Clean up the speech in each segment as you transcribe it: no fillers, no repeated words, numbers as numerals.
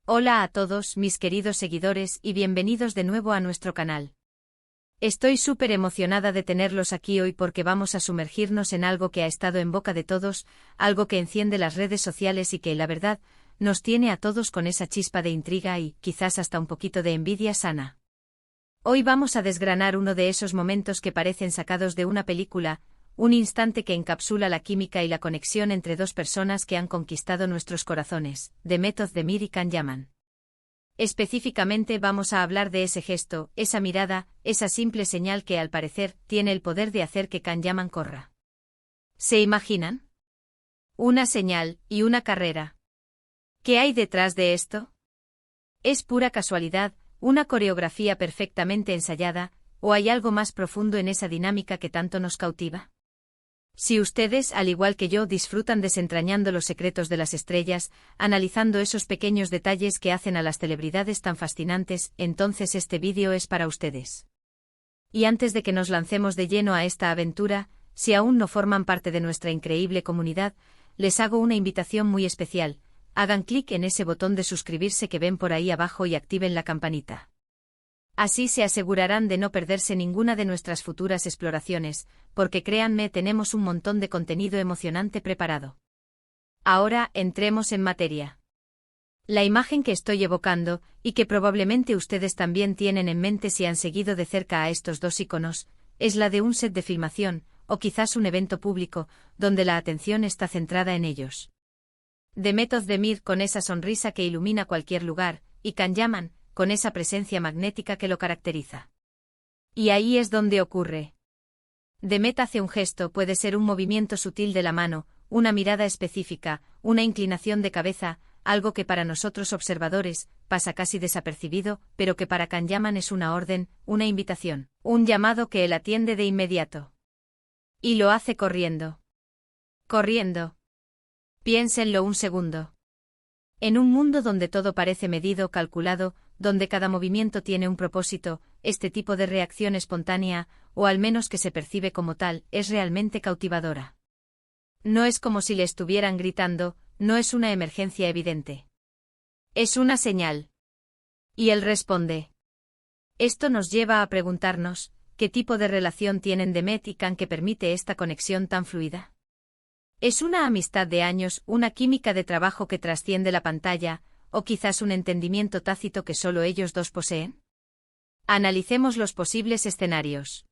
Hola a todos mis queridos seguidores y bienvenidos de nuevo a nuestro canal. Estoy súper emocionada de tenerlos aquí hoy porque vamos a sumergirnos en algo que ha estado en boca de todos, algo que enciende las redes sociales y que, la verdad, nos tiene a todos con esa chispa de intriga y, quizás hasta un poquito de envidia sana. Hoy vamos a desgranar uno de esos momentos que parecen sacados de una película, un instante que encapsula la química y la conexión entre dos personas que han conquistado nuestros corazones, Demet Özdemir y Can Yaman. Específicamente vamos a hablar de ese gesto, esa mirada, esa simple señal que al parecer tiene el poder de hacer que Can Yaman corra. ¿Se imaginan? Una señal y una carrera. ¿Qué hay detrás de esto? ¿Es pura casualidad, una coreografía perfectamente ensayada, o hay algo más profundo en esa dinámica que tanto nos cautiva? Si ustedes, al igual que yo, disfrutan desentrañando los secretos de las estrellas, analizando esos pequeños detalles que hacen a las celebridades tan fascinantes, entonces este vídeo es para ustedes. Y antes de que nos lancemos de lleno a esta aventura, si aún no forman parte de nuestra increíble comunidad, les hago una invitación muy especial: hagan clic en ese botón de suscribirse que ven por ahí abajo y activen la campanita. Así se asegurarán de no perderse ninguna de nuestras futuras exploraciones, porque créanme, tenemos un montón de contenido emocionante preparado. Ahora, entremos en materia. La imagen que estoy evocando, y que probablemente ustedes también tienen en mente si han seguido de cerca a estos dos íconos, es la de un set de filmación, o quizás un evento público, donde la atención está centrada en ellos. Demet Özdemir con esa sonrisa que ilumina cualquier lugar, y Can Yaman, con esa presencia magnética que lo caracteriza. Y ahí es donde ocurre. Demet hace un gesto, puede ser un movimiento sutil de la mano, una mirada específica, una inclinación de cabeza, algo que para nosotros observadores pasa casi desapercibido, pero que para Can Yaman es una orden, una invitación, un llamado que él atiende de inmediato. Y lo hace corriendo. Corriendo. Piénsenlo un segundo. En un mundo donde todo parece medido, calculado, donde cada movimiento tiene un propósito, este tipo de reacción espontánea, o al menos que se percibe como tal, es realmente cautivadora. No es como si le estuvieran gritando, no es una emergencia evidente. Es una señal. Y él responde. Esto nos lleva a preguntarnos, ¿qué tipo de relación tienen Demet y Can que permite esta conexión tan fluida? ¿Es una amistad de años, una química de trabajo que trasciende la pantalla, o quizás un entendimiento tácito que solo ellos dos poseen? Analicemos los posibles escenarios.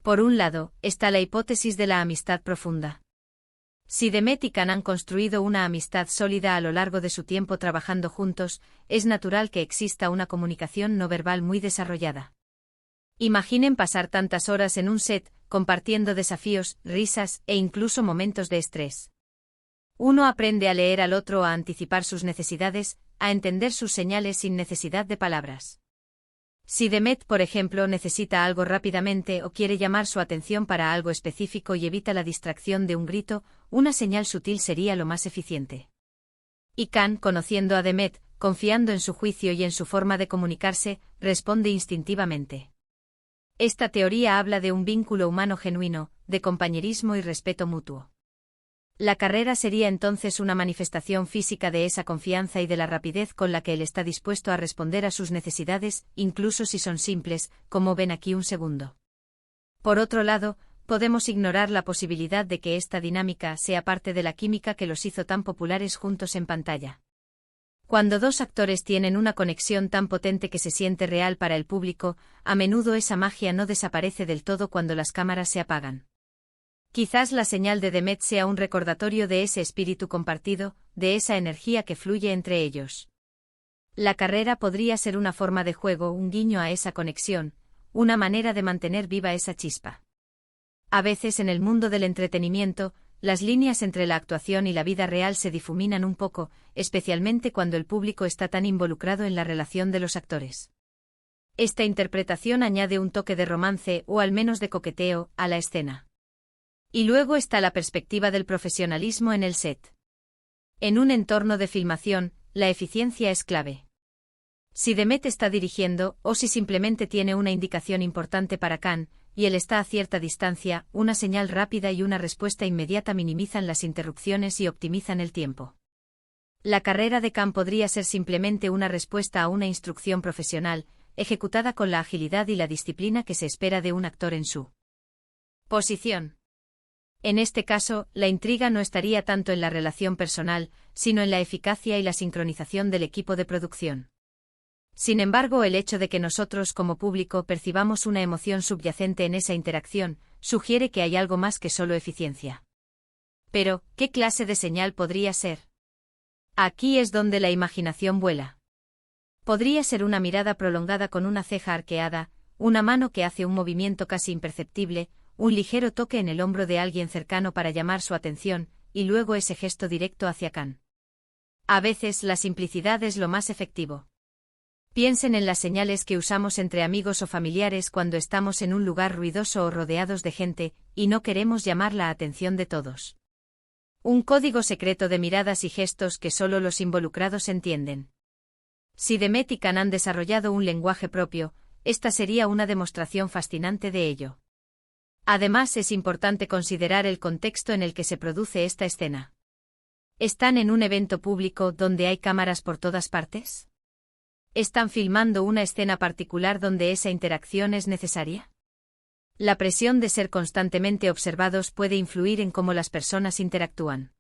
Por un lado, está la hipótesis de la amistad profunda. Si Demet y Can han construido una amistad sólida a lo largo de su tiempo trabajando juntos, es natural que exista una comunicación no verbal muy desarrollada. Imaginen pasar tantas horas en un set, compartiendo desafíos, risas e incluso momentos de estrés. Uno aprende a leer al otro, a anticipar sus necesidades, a entender sus señales sin necesidad de palabras. Si Demet, por ejemplo, necesita algo rápidamente o quiere llamar su atención para algo específico y evita la distracción de un grito, una señal sutil sería lo más eficiente. Y Can, conociendo a Demet, confiando en su juicio y en su forma de comunicarse, responde instintivamente. Esta teoría habla de un vínculo humano genuino, de compañerismo y respeto mutuo. La carrera sería entonces una manifestación física de esa confianza y de la rapidez con la que él está dispuesto a responder a sus necesidades, incluso si son simples, como ven aquí un segundo. Por otro lado, podemos ignorar la posibilidad de que esta dinámica sea parte de la química que los hizo tan populares juntos en pantalla. Cuando dos actores tienen una conexión tan potente que se siente real para el público, a menudo esa magia no desaparece del todo cuando las cámaras se apagan. Quizás la señal de Demet sea un recordatorio de ese espíritu compartido, de esa energía que fluye entre ellos. La carrera podría ser una forma de juego, un guiño a esa conexión, una manera de mantener viva esa chispa. A veces en el mundo del entretenimiento, las líneas entre la actuación y la vida real se difuminan un poco, especialmente cuando el público está tan involucrado en la relación de los actores. Esta interpretación añade un toque de romance, o al menos de coqueteo, a la escena. Y luego está la perspectiva del profesionalismo en el set. En un entorno de filmación, la eficiencia es clave. Si Demet está dirigiendo, o si simplemente tiene una indicación importante para Can, y él está a cierta distancia, una señal rápida y una respuesta inmediata minimizan las interrupciones y optimizan el tiempo. La carrera de Khan podría ser simplemente una respuesta a una instrucción profesional, ejecutada con la agilidad y la disciplina que se espera de un actor en su posición. En este caso, la intriga no estaría tanto en la relación personal, sino en la eficacia y la sincronización del equipo de producción. Sin embargo, el hecho de que nosotros como público percibamos una emoción subyacente en esa interacción, sugiere que hay algo más que solo eficiencia. Pero, ¿qué clase de señal podría ser? Aquí es donde la imaginación vuela. Podría ser una mirada prolongada con una ceja arqueada, una mano que hace un movimiento casi imperceptible, un ligero toque en el hombro de alguien cercano para llamar su atención, y luego ese gesto directo hacia Khan. A veces la simplicidad es lo más efectivo. Piensen en las señales que usamos entre amigos o familiares cuando estamos en un lugar ruidoso o rodeados de gente, y no queremos llamar la atención de todos. Un código secreto de miradas y gestos que solo los involucrados entienden. Si Demet y Khan han desarrollado un lenguaje propio, esta sería una demostración fascinante de ello. Además, es importante considerar el contexto en el que se produce esta escena. ¿Están en un evento público donde hay cámaras por todas partes? ¿Están filmando una escena particular donde esa interacción es necesaria? La presión de ser constantemente observados puede influir en cómo las personas interactúan.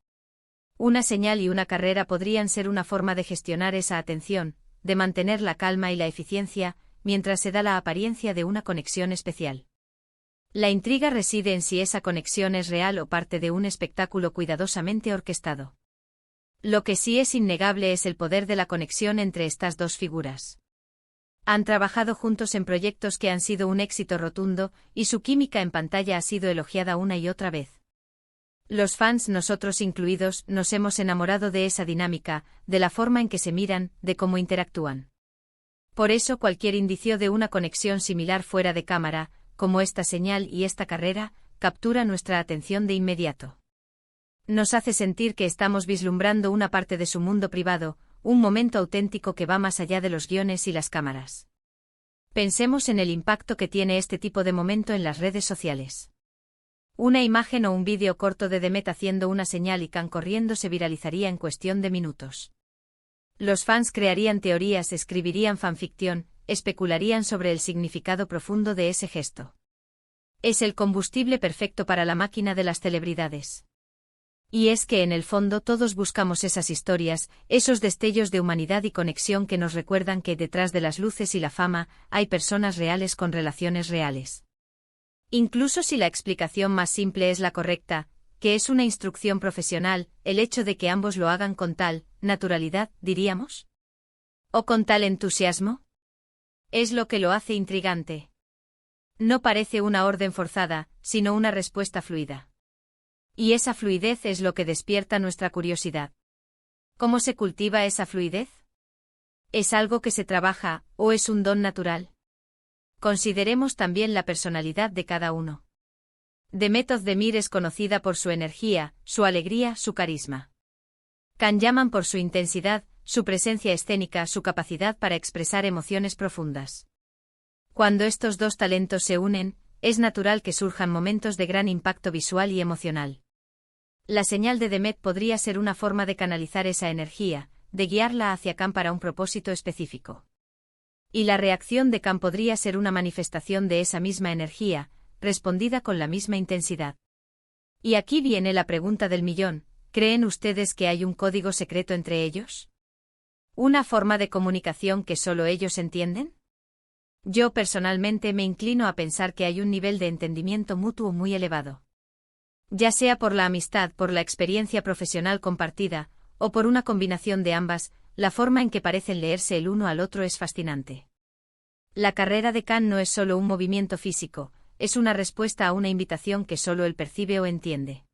Una señal y una carrera podrían ser una forma de gestionar esa atención, de mantener la calma y la eficiencia, mientras se da la apariencia de una conexión especial. La intriga reside en si esa conexión es real o parte de un espectáculo cuidadosamente orquestado. Lo que sí es innegable es el poder de la conexión entre estas dos figuras. Han trabajado juntos en proyectos que han sido un éxito rotundo, y su química en pantalla ha sido elogiada una y otra vez. Los fans, nosotros incluidos, nos hemos enamorado de esa dinámica, de la forma en que se miran, de cómo interactúan. Por eso cualquier indicio de una conexión similar fuera de cámara, como esta señal y esta carrera, captura nuestra atención de inmediato. Nos hace sentir que estamos vislumbrando una parte de su mundo privado, un momento auténtico que va más allá de los guiones y las cámaras. Pensemos en el impacto que tiene este tipo de momento en las redes sociales. Una imagen o un vídeo corto de Demet haciendo una señal y Khan corriendo se viralizaría en cuestión de minutos. Los fans crearían teorías, escribirían fanficción, especularían sobre el significado profundo de ese gesto. Es el combustible perfecto para la máquina de las celebridades. Y es que en el fondo todos buscamos esas historias, esos destellos de humanidad y conexión que nos recuerdan que detrás de las luces y la fama, hay personas reales con relaciones reales. Incluso si la explicación más simple es la correcta, que es una instrucción profesional, el hecho de que ambos lo hagan con tal naturalidad, diríamos, o con tal entusiasmo, es lo que lo hace intrigante. No parece una orden forzada, sino una respuesta fluida. Y esa fluidez es lo que despierta nuestra curiosidad. ¿Cómo se cultiva esa fluidez? ¿Es algo que se trabaja, o es un don natural? Consideremos también la personalidad de cada uno. Demet Özdemir es conocida por su energía, su alegría, su carisma. Khan llaman por su intensidad, su presencia escénica, su capacidad para expresar emociones profundas. Cuando estos dos talentos se unen, es natural que surjan momentos de gran impacto visual y emocional. La señal de Demet podría ser una forma de canalizar esa energía, de guiarla hacia Khan para un propósito específico. Y la reacción de Khan podría ser una manifestación de esa misma energía, respondida con la misma intensidad. Y aquí viene la pregunta del millón, ¿creen ustedes que hay un código secreto entre ellos? ¿Una forma de comunicación que solo ellos entienden? Yo personalmente me inclino a pensar que hay un nivel de entendimiento mutuo muy elevado. Ya sea por la amistad, por la experiencia profesional compartida, o por una combinación de ambas, la forma en que parecen leerse el uno al otro es fascinante. La carrera de Khan no es solo un movimiento físico, es una respuesta a una invitación que solo él percibe o entiende.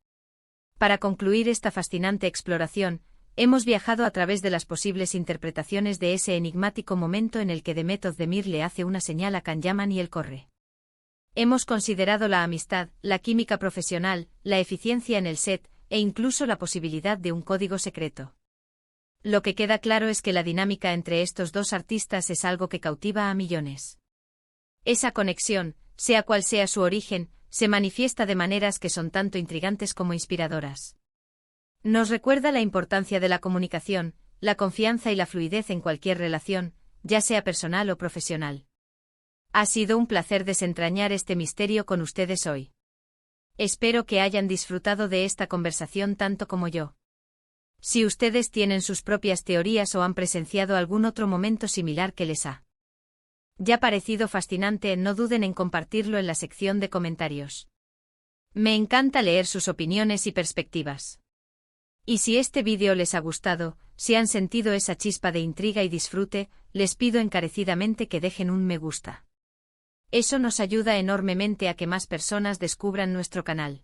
Para concluir esta fascinante exploración, hemos viajado a través de las posibles interpretaciones de ese enigmático momento en el que Demet Özdemir le hace una señal a Khan Yaman y él corre. Hemos considerado la amistad, la química profesional, la eficiencia en el set, e incluso la posibilidad de un código secreto. Lo que queda claro es que la dinámica entre estos dos artistas es algo que cautiva a millones. Esa conexión, sea cual sea su origen, se manifiesta de maneras que son tanto intrigantes como inspiradoras. Nos recuerda la importancia de la comunicación, la confianza y la fluidez en cualquier relación, ya sea personal o profesional. Ha sido un placer desentrañar este misterio con ustedes hoy. Espero que hayan disfrutado de esta conversación tanto como yo. Si ustedes tienen sus propias teorías o han presenciado algún otro momento similar que les ha ya parecido fascinante, no duden en compartirlo en la sección de comentarios. Me encanta leer sus opiniones y perspectivas. Y si este vídeo les ha gustado, si han sentido esa chispa de intriga y disfrute, les pido encarecidamente que dejen un me gusta. Eso nos ayuda enormemente a que más personas descubran nuestro canal.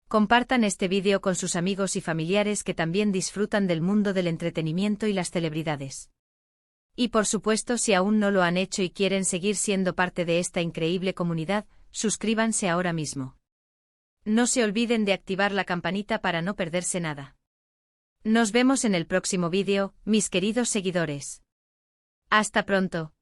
Compartan este vídeo con sus amigos y familiares que también disfrutan del mundo del entretenimiento y las celebridades. Y por supuesto, si aún no lo han hecho y quieren seguir siendo parte de esta increíble comunidad, suscríbanse ahora mismo. No se olviden de activar la campanita para no perderse nada. Nos vemos en el próximo vídeo, mis queridos seguidores. Hasta pronto.